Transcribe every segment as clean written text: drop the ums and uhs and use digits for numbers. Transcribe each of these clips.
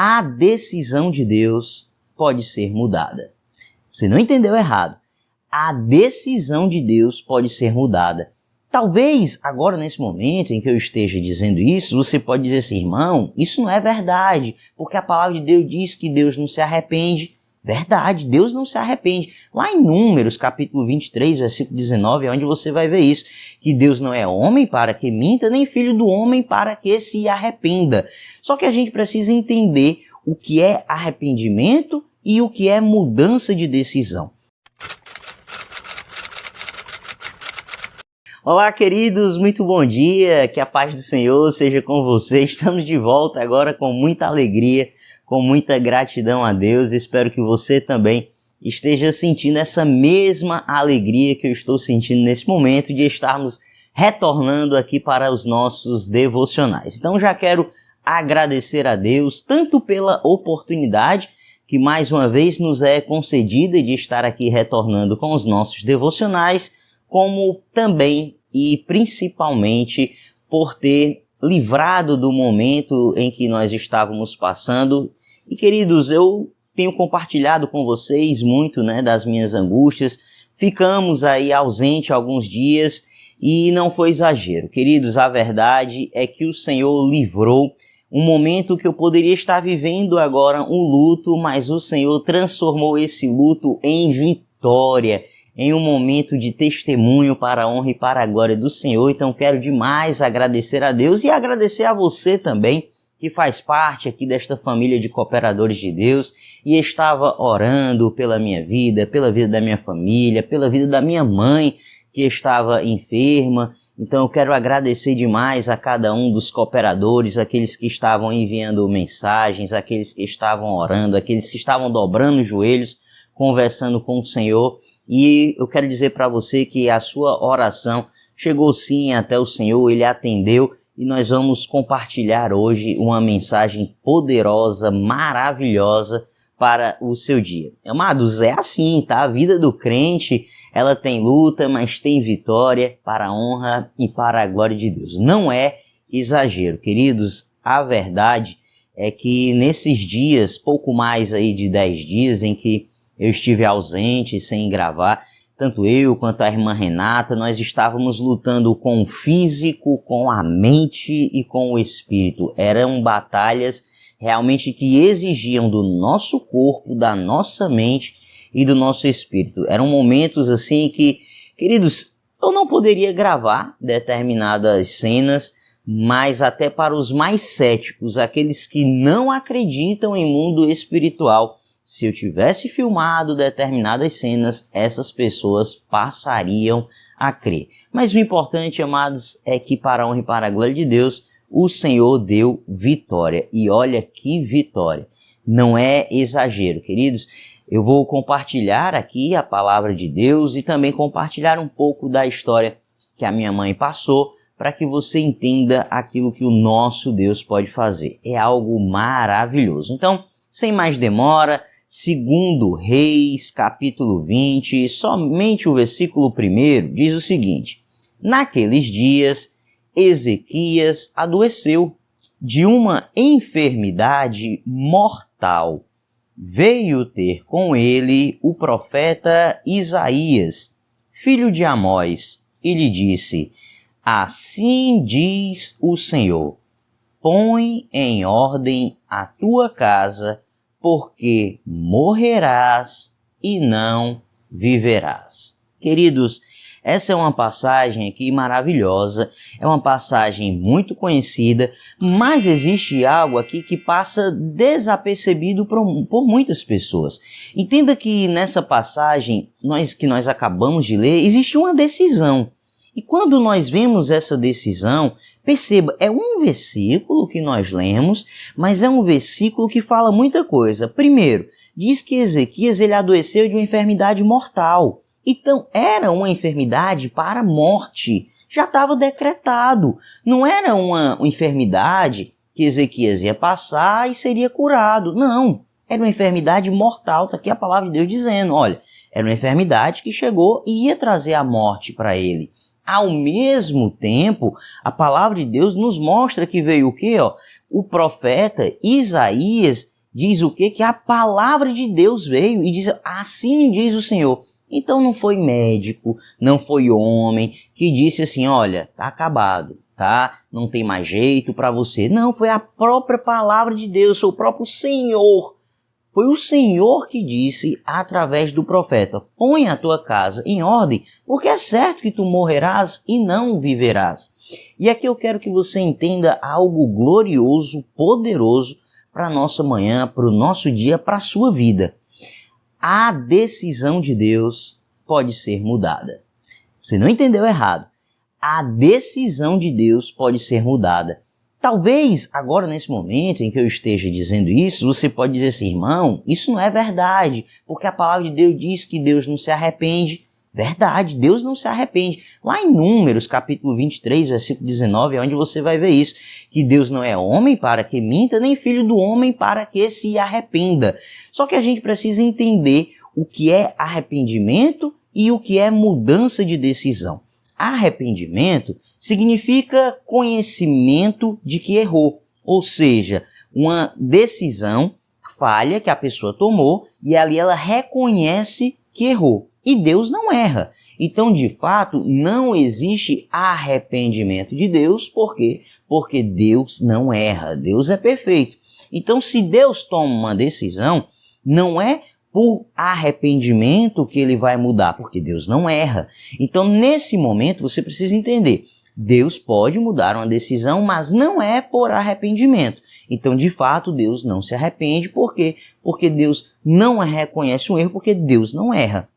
a decisão de Deus pode ser mudada. Você não entendeu errado. A decisão de Deus pode ser mudada. Talvez agora, nesse momento em que eu esteja dizendo isso, você pode dizer assim, irmão, isso não é verdade, porque a palavra de Deus diz que Deus não se arrepende. Verdade, Deus não se arrepende. Lá em Números, capítulo 23, versículo 19, é onde você vai ver isso, que Deus não é homem para que minta, nem filho do homem para que se arrependa. Só que a gente precisa entender o que é arrependimento e o que é mudança de decisão. Olá, queridos, muito bom dia, que a paz do Senhor seja com vocês. Estamos de volta agora com muita alegria, com muita gratidão a Deus. Espero que você também esteja sentindo essa mesma alegria que eu estou sentindo nesse momento de estarmos retornando aqui para os nossos devocionais. Então já quero agradecer a Deus tanto pela oportunidade que mais uma vez nos é concedida de estar aqui retornando com os nossos devocionais, como também e principalmente por ter livrado do momento em que nós estávamos passando. E queridos, eu tenho compartilhado com vocês muito, das minhas angústias. Ficamos aí ausente alguns dias e não foi exagero. Queridos, a verdade é que o Senhor livrou um momento que eu poderia estar vivendo agora um luto, mas o Senhor transformou esse luto em vitória, em um momento de testemunho para a honra e para a glória do Senhor. Então quero demais agradecer a Deus e agradecer a você também, que faz parte aqui desta família de cooperadores de Deus e estava orando pela minha vida, pela vida da minha família, pela vida da minha mãe, que estava enferma. Então eu quero agradecer demais a cada um dos cooperadores, aqueles que estavam enviando mensagens, aqueles que estavam orando, aqueles que estavam dobrando os joelhos, conversando com o Senhor. E eu quero dizer para você que a sua oração chegou sim até o Senhor, Ele atendeu e nós vamos compartilhar hoje uma mensagem poderosa, maravilhosa para o seu dia. Amados, é assim, tá? A vida do crente, ela tem luta, mas tem vitória para a honra e para a glória de Deus. Não é exagero, queridos, a verdade é que nesses dias, pouco mais aí de 10 dias em que eu estive ausente, sem gravar, tanto eu quanto a irmã Renata, nós estávamos lutando com o físico, com a mente e com o espírito. Eram batalhas realmente que exigiam do nosso corpo, da nossa mente e do nosso espírito. Eram momentos assim que, queridos, eu não poderia gravar determinadas cenas, mas até para os mais céticos, aqueles que não acreditam em mundo espiritual, se eu tivesse filmado determinadas cenas, essas pessoas passariam a crer. Mas o importante, amados, é que para a honra e para a glória de Deus, o Senhor deu vitória. E olha que vitória! Não é exagero, queridos. Eu vou compartilhar aqui a palavra de Deus e também compartilhar um pouco da história que a minha mãe passou, para que você entenda aquilo que o nosso Deus pode fazer. É algo maravilhoso. Então, sem mais demora, 2 Reis, capítulo 20, somente o versículo 1 diz o seguinte: naqueles dias, Ezequias adoeceu de uma enfermidade mortal. Veio ter com ele o profeta Isaías, filho de Amós, e lhe disse: assim diz o Senhor, põe em ordem a tua casa, porque morrerás e não viverás. Queridos, essa é uma passagem aqui maravilhosa, é uma passagem muito conhecida, mas existe algo aqui que passa desapercebido por muitas pessoas. Entenda que nessa passagem que nós acabamos de ler, existe uma decisão. E quando nós vemos essa decisão, perceba, é um versículo que nós lemos, mas é um versículo que fala muita coisa. Primeiro, diz que Ezequias ele adoeceu de uma enfermidade mortal. Então, era uma enfermidade para a morte. Já estava decretado. Não era uma enfermidade que Ezequias ia passar e seria curado. Não, era uma enfermidade mortal. Está aqui a palavra de Deus dizendo, olha, era uma enfermidade que chegou e ia trazer a morte para ele. Ao mesmo tempo, a palavra de Deus nos mostra que veio o quê? O profeta Isaías diz o quê? Que a palavra de Deus veio e diz, assim diz o Senhor. Então não foi médico, não foi homem que disse assim, olha, tá acabado, tá? Não tem mais jeito para você. Não, foi a própria palavra de Deus, foi o próprio Senhor. Foi o Senhor que disse através do profeta, põe a tua casa em ordem, porque é certo que tu morrerás e não viverás. E aqui eu quero que você entenda algo glorioso, poderoso para a nossa manhã, para o nosso dia, para a sua vida. A decisão de Deus pode ser mudada. Você não entendeu errado. A decisão de Deus pode ser mudada. Talvez agora nesse momento em que eu esteja dizendo isso, você pode dizer assim, irmão, isso não é verdade, porque a palavra de Deus diz que Deus não se arrepende. Verdade, Deus não se arrepende. Lá em Números, capítulo 23, versículo 19, é onde você vai ver isso, que Deus não é homem para que minta, nem filho do homem para que se arrependa. Só que a gente precisa entender o que é arrependimento e o que é mudança de decisão. Arrependimento significa conhecimento de que errou, ou seja, uma decisão falha que a pessoa tomou e ali ela reconhece que errou. E Deus não erra. Então, de fato, não existe arrependimento de Deus. Por quê? Porque Deus não erra. Deus é perfeito. Então, se Deus toma uma decisão, não é por arrependimento que ele vai mudar, porque Deus não erra. Então, nesse momento, você precisa entender, Deus pode mudar uma decisão, mas não é por arrependimento. Então, de fato, Deus não se arrepende. Por quê? Porque Deus não reconhece um erro, porque Deus não erra.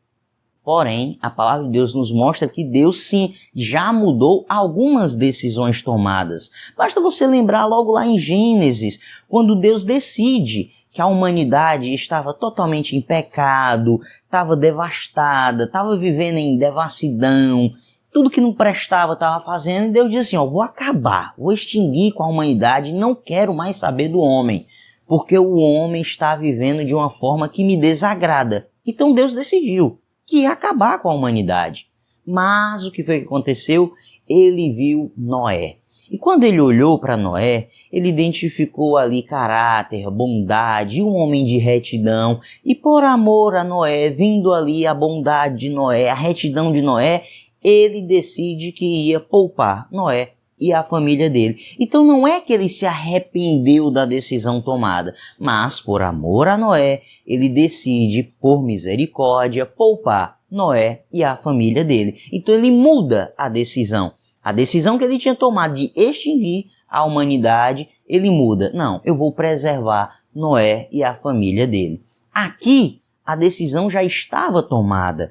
Porém, a palavra de Deus nos mostra que Deus sim já mudou algumas decisões tomadas. Basta você lembrar logo lá em Gênesis, quando Deus decide que a humanidade estava totalmente em pecado, estava devastada, estava vivendo em devassidão, tudo que não prestava estava fazendo, e Deus diz assim, vou acabar, vou extinguir com a humanidade, não quero mais saber do homem, porque o homem está vivendo de uma forma que me desagrada. Então Deus decidiu que ia acabar com a humanidade. Mas o que foi que aconteceu? Ele viu Noé. E quando ele olhou para Noé, ele identificou ali caráter, bondade, um homem de retidão. E por amor a Noé, vindo ali a bondade de Noé, a retidão de Noé, ele decide que ia poupar Noé e a família dele. Então não é que ele se arrependeu da decisão tomada, mas por amor a Noé, ele decide, por misericórdia, poupar Noé e a família dele. Então ele muda a decisão. A decisão que ele tinha tomado de extinguir a humanidade, ele muda. Não, eu vou preservar Noé e a família dele. Aqui, a decisão já estava tomada.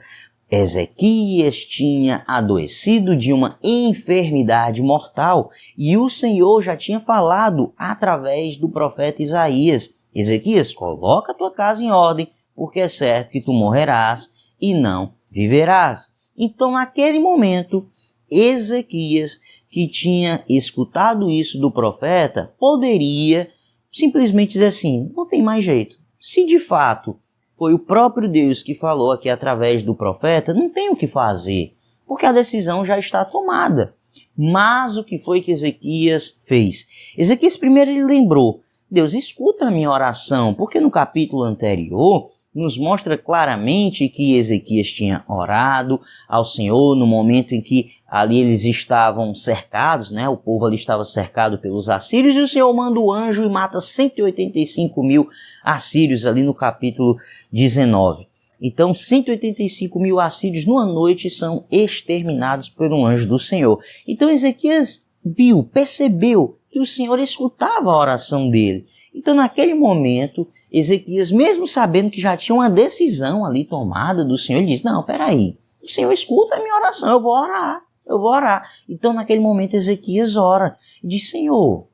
Ezequias tinha adoecido de uma enfermidade mortal e o Senhor já tinha falado através do profeta Isaías. Ezequias, coloca a tua casa em ordem, porque é certo que tu morrerás e não viverás. Então, naquele momento, Ezequias, que tinha escutado isso do profeta, poderia simplesmente dizer assim, não tem mais jeito. Se de fato foi o próprio Deus que falou aqui através do profeta, não tem o que fazer, porque a decisão já está tomada. Mas o que foi que Ezequias fez? Ezequias primeiro ele lembrou, Deus, escuta a minha oração, porque no capítulo anterior nos mostra claramente que Ezequias tinha orado ao Senhor no momento em que ali eles estavam cercados, né? O povo ali estava cercado pelos assírios e o Senhor manda o anjo e mata 185 mil assírios ali no capítulo 19. Então 185 mil assírios numa noite são exterminados por um anjo do Senhor. Então Ezequias viu, percebeu que o Senhor escutava a oração dele. Então naquele momento Ezequias, mesmo sabendo que já tinha uma decisão ali tomada do Senhor, ele diz, não, peraí, o Senhor escuta a minha oração, eu vou orar. Então, naquele momento, Ezequias ora e diz, Senhor,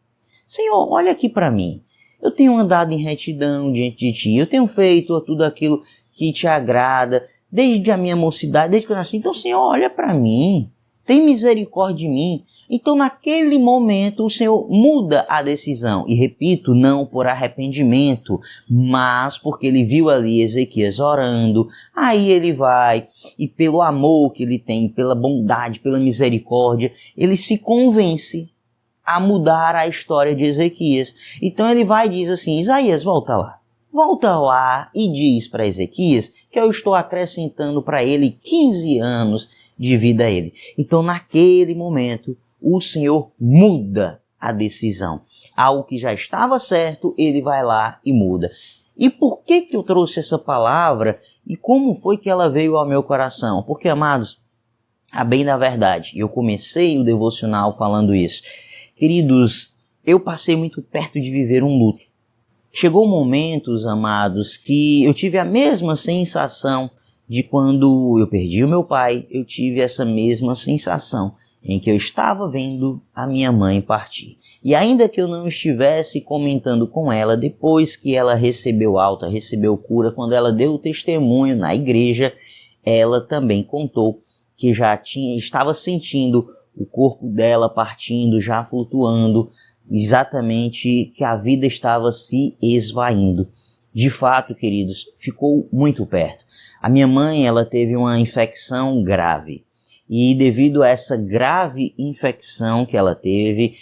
olha aqui para mim, eu tenho andado em retidão diante de Ti, eu tenho feito tudo aquilo que Te agrada, desde a minha mocidade, desde que eu nasci, então, Senhor, olha para mim, tem misericórdia de mim, Então, naquele momento, o Senhor muda a decisão. E repito, não por arrependimento, mas porque ele viu ali Ezequias orando. Aí ele vai, e pelo amor que ele tem, pela bondade, pela misericórdia, ele se convence a mudar a história de Ezequias. Então ele vai e diz assim: Isaías, volta lá. Volta lá e diz para Ezequias que eu estou acrescentando para ele 15 anos de vida a ele. Então, naquele momento, o Senhor muda a decisão. Algo que já estava certo, ele vai lá e muda. E por que eu trouxe essa palavra e como foi que ela veio ao meu coração? Porque, amados, a bem da verdade, eu comecei o devocional falando isso. Queridos, eu passei muito perto de viver um luto. Chegou momentos, amados, que eu tive a mesma sensação de quando eu perdi o meu pai. Eu tive essa mesma sensação em que eu estava vendo a minha mãe partir. E ainda que eu não estivesse comentando com ela, depois que ela recebeu alta, recebeu cura, quando ela deu o testemunho na igreja, ela também contou que estava sentindo o corpo dela partindo, já flutuando, exatamente que a vida estava se esvaindo. De fato, queridos, ficou muito perto. A minha mãe, ela teve uma infecção grave. E devido a essa grave infecção que ela teve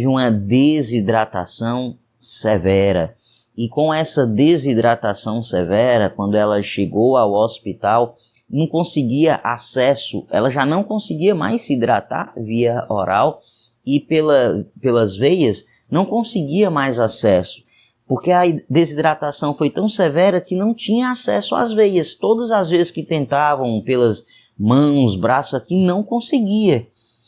uma desidratação severa. E com essa desidratação severa, quando ela chegou ao hospital, não conseguia acesso, ela já não conseguia mais se hidratar via oral e pelas veias não conseguia mais acesso, porque a desidratação foi tão severa que não tinha acesso às veias. Todas as vezes que tentavam pelas mãos, braços aqui, não conseguia.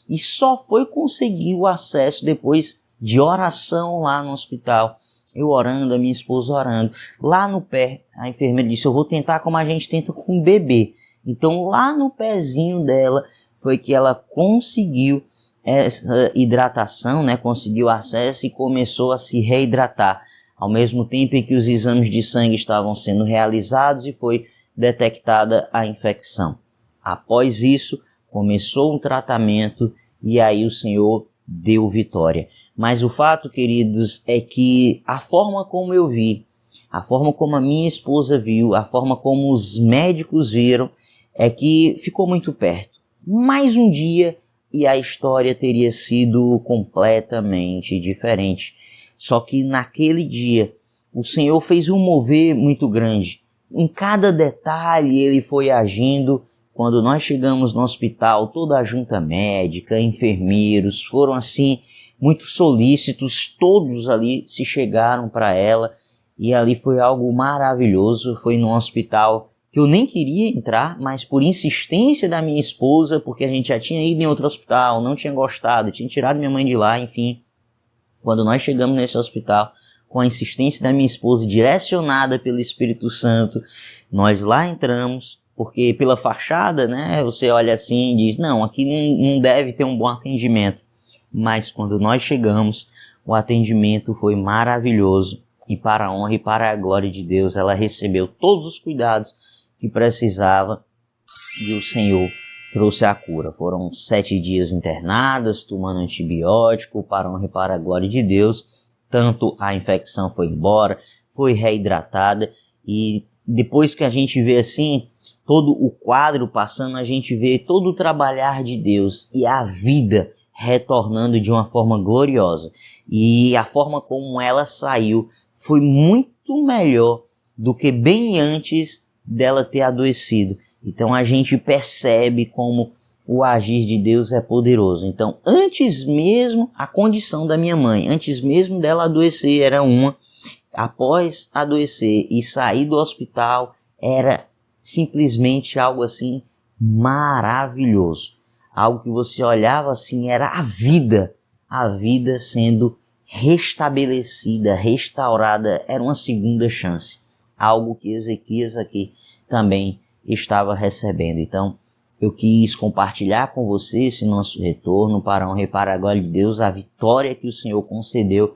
E só foi conseguir o acesso depois de oração lá no hospital. Eu orando, a minha esposa orando. Lá no pé, a enfermeira disse: eu vou tentar como a gente tenta com o bebê. Então lá no pezinho dela foi que ela conseguiu essa hidratação, né? Conseguiu acesso e começou a se reidratar. Ao mesmo tempo em que os exames de sangue estavam sendo realizados e foi detectada a infecção. Após isso, começou um tratamento e aí o Senhor deu vitória. Mas o fato, queridos, é que a forma como eu vi, a forma como a minha esposa viu, a forma como os médicos viram, é que ficou muito perto. Mais um dia e a história teria sido completamente diferente. Só que naquele dia, o Senhor fez um mover muito grande. Em cada detalhe ele foi agindo. Quando nós chegamos no hospital, toda a junta médica, enfermeiros, foram assim muito solícitos, todos ali se chegaram para ela. E ali foi algo maravilhoso. Foi num hospital que eu nem queria entrar, mas por insistência da minha esposa, porque a gente já tinha ido em outro hospital, não tinha gostado, tinha tirado minha mãe de lá, enfim. Quando nós chegamos nesse hospital, com a insistência da minha esposa, direcionada pelo Espírito Santo, nós lá entramos, porque pela fachada, né, você olha assim e diz: não, aqui não deve ter um bom atendimento. Mas quando nós chegamos, o atendimento foi maravilhoso. E para a honra e para a glória de Deus, ela recebeu todos os cuidados que precisava e o Senhor trouxe a cura. Foram 7 dias internadas, tomando antibiótico, para a honra e para a glória de Deus. Tanto a infecção foi embora, foi reidratada, e depois que a gente vê assim, todo o quadro passando, a gente vê todo o trabalhar de Deus e a vida retornando de uma forma gloriosa. E a forma como ela saiu foi muito melhor do que bem antes dela ter adoecido. Então a gente percebe como o agir de Deus é poderoso. Então, antes mesmo, a condição da minha mãe, antes mesmo dela adoecer era uma, após adoecer e sair do hospital, era simplesmente algo assim maravilhoso. Algo que você olhava assim, era a vida sendo restabelecida, restaurada, era uma segunda chance. Algo que Ezequias aqui também estava recebendo. Então, eu quis compartilhar com você esse nosso retorno para a honra e para a glória de Deus, a vitória que o Senhor concedeu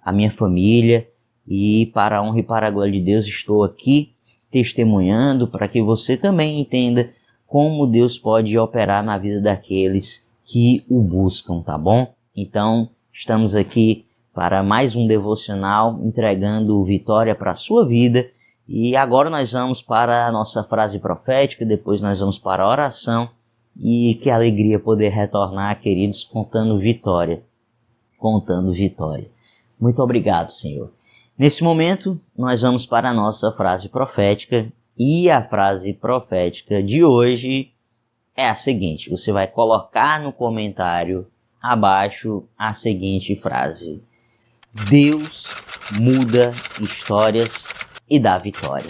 à minha família, e para a honra e para a glória de Deus estou aqui testemunhando para que você também entenda como Deus pode operar na vida daqueles que o buscam, tá bom? Então, estamos aqui para mais um devocional entregando vitória para a sua vida. E agora nós vamos para a nossa frase profética, depois nós vamos para a oração. E que alegria poder retornar, queridos, contando vitória. Contando vitória. Muito obrigado, Senhor. Nesse momento, nós vamos para a nossa frase profética. E a frase profética de hoje é a seguinte. Você vai colocar no comentário abaixo a seguinte frase: Deus muda histórias e dá vitória.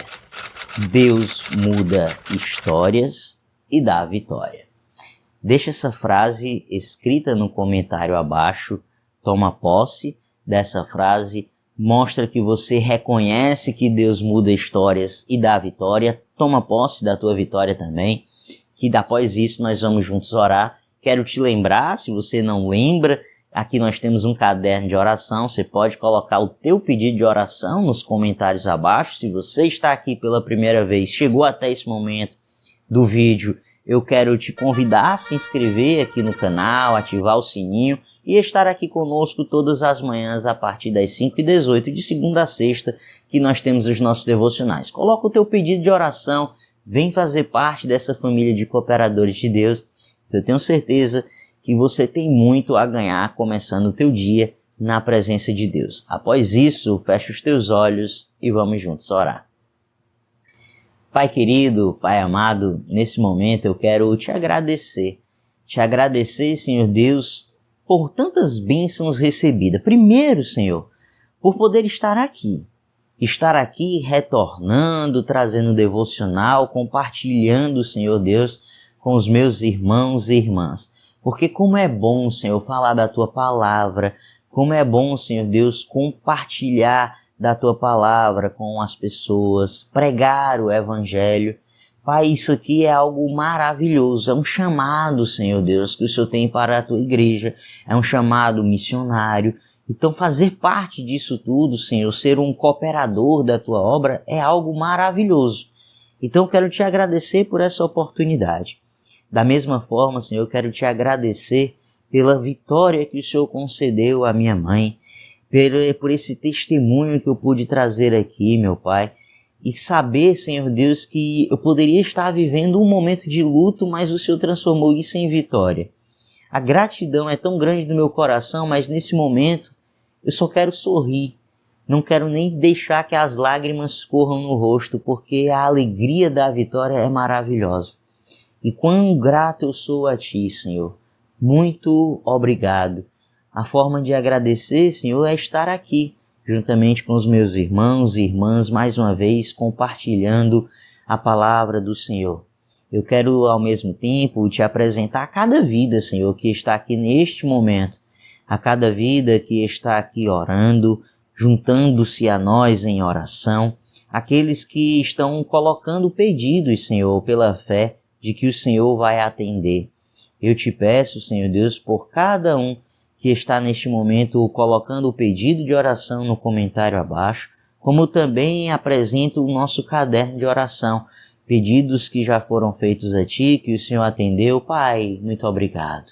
Deus muda histórias e dá vitória. Deixa essa frase escrita no comentário abaixo, toma posse dessa frase, mostra que você reconhece que Deus muda histórias e dá vitória, toma posse da tua vitória também, que após isso nós vamos juntos orar. Quero te lembrar, se você não lembra, aqui nós temos um caderno de oração, você pode colocar o teu pedido de oração nos comentários abaixo. Se você está aqui pela primeira vez, chegou até esse momento do vídeo, eu quero te convidar a se inscrever aqui no canal, ativar o sininho e estar aqui conosco todas as manhãs a partir das 5h18, de segunda a sexta, que nós temos os nossos devocionais. Coloca o teu pedido de oração, vem fazer parte dessa família de cooperadores de Deus. Eu tenho certeza que você tem muito a ganhar começando o teu dia na presença de Deus. Após isso, fecha os teus olhos e vamos juntos orar. Pai querido, Pai amado, nesse momento eu quero te agradecer. Te agradecer, Senhor Deus, por tantas bênçãos recebidas. Primeiro, Senhor, por poder estar aqui retornando, trazendo devocional, compartilhando, Senhor Deus, com os meus irmãos e irmãs. Porque como é bom, Senhor, falar da Tua Palavra, como é bom, Senhor Deus, compartilhar da Tua Palavra com as pessoas, pregar o Evangelho. Pai, isso aqui é algo maravilhoso, é um chamado, Senhor Deus, que o Senhor tem para a Tua igreja, é um chamado missionário. Então fazer parte disso tudo, Senhor, ser um cooperador da Tua obra é algo maravilhoso. Então eu quero te agradecer por essa oportunidade. Da mesma forma, Senhor, eu quero te agradecer pela vitória que o Senhor concedeu à minha mãe, por esse testemunho que eu pude trazer aqui, meu Pai, e saber, Senhor Deus, que eu poderia estar vivendo um momento de luto, mas o Senhor transformou isso em vitória. A gratidão é tão grande no meu coração, mas nesse momento eu só quero sorrir, não quero nem deixar que as lágrimas corram no rosto, porque a alegria da vitória é maravilhosa. E quão grato eu sou a Ti, Senhor. Muito obrigado. A forma de agradecer, Senhor, é estar aqui, juntamente com os meus irmãos e irmãs, mais uma vez, compartilhando a palavra do Senhor. Eu quero, ao mesmo tempo, te apresentar a cada vida, Senhor, que está aqui neste momento, a cada vida que está aqui orando, juntando-se a nós em oração, aqueles que estão colocando pedidos, Senhor, pela fé de que o Senhor vai atender. Eu te peço, Senhor Deus, por cada um que está neste momento colocando o pedido de oração no comentário abaixo, como também apresento o nosso caderno de oração, pedidos que já foram feitos a Ti, que o Senhor atendeu. Pai, muito obrigado,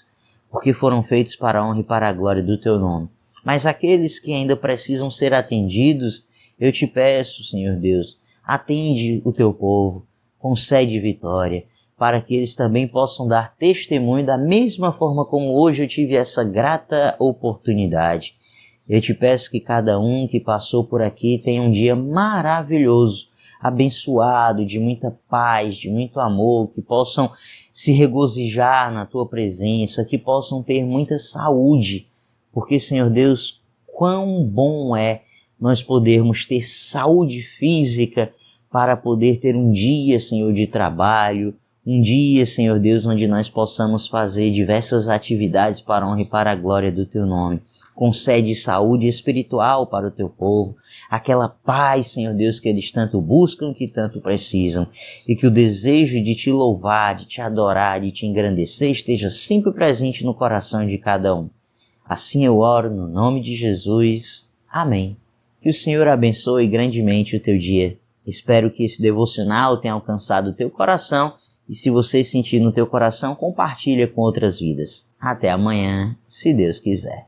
porque foram feitos para a honra e para a glória do Teu nome. Mas aqueles que ainda precisam ser atendidos, eu te peço, Senhor Deus, atende o Teu povo, concede vitória, para que eles também possam dar testemunho da mesma forma como hoje eu tive essa grata oportunidade. Eu te peço que cada um que passou por aqui tenha um dia maravilhoso, abençoado, de muita paz, de muito amor, que possam se regozijar na Tua presença, que possam ter muita saúde, porque, Senhor Deus, quão bom é nós podermos ter saúde física para poder ter um dia, Senhor, de trabalho, um dia, Senhor Deus, onde nós possamos fazer diversas atividades para a honra e para a glória do Teu nome. Concede saúde espiritual para o Teu povo, aquela paz, Senhor Deus, que eles tanto buscam, que tanto precisam, e que o desejo de Te louvar, de Te adorar, de Te engrandecer esteja sempre presente no coração de cada um. Assim eu oro no nome de Jesus. Amém. Que o Senhor abençoe grandemente o teu dia. Espero que esse devocional tenha alcançado o teu coração E se você sentir no teu coração, compartilha com outras vidas. Até amanhã, se Deus quiser.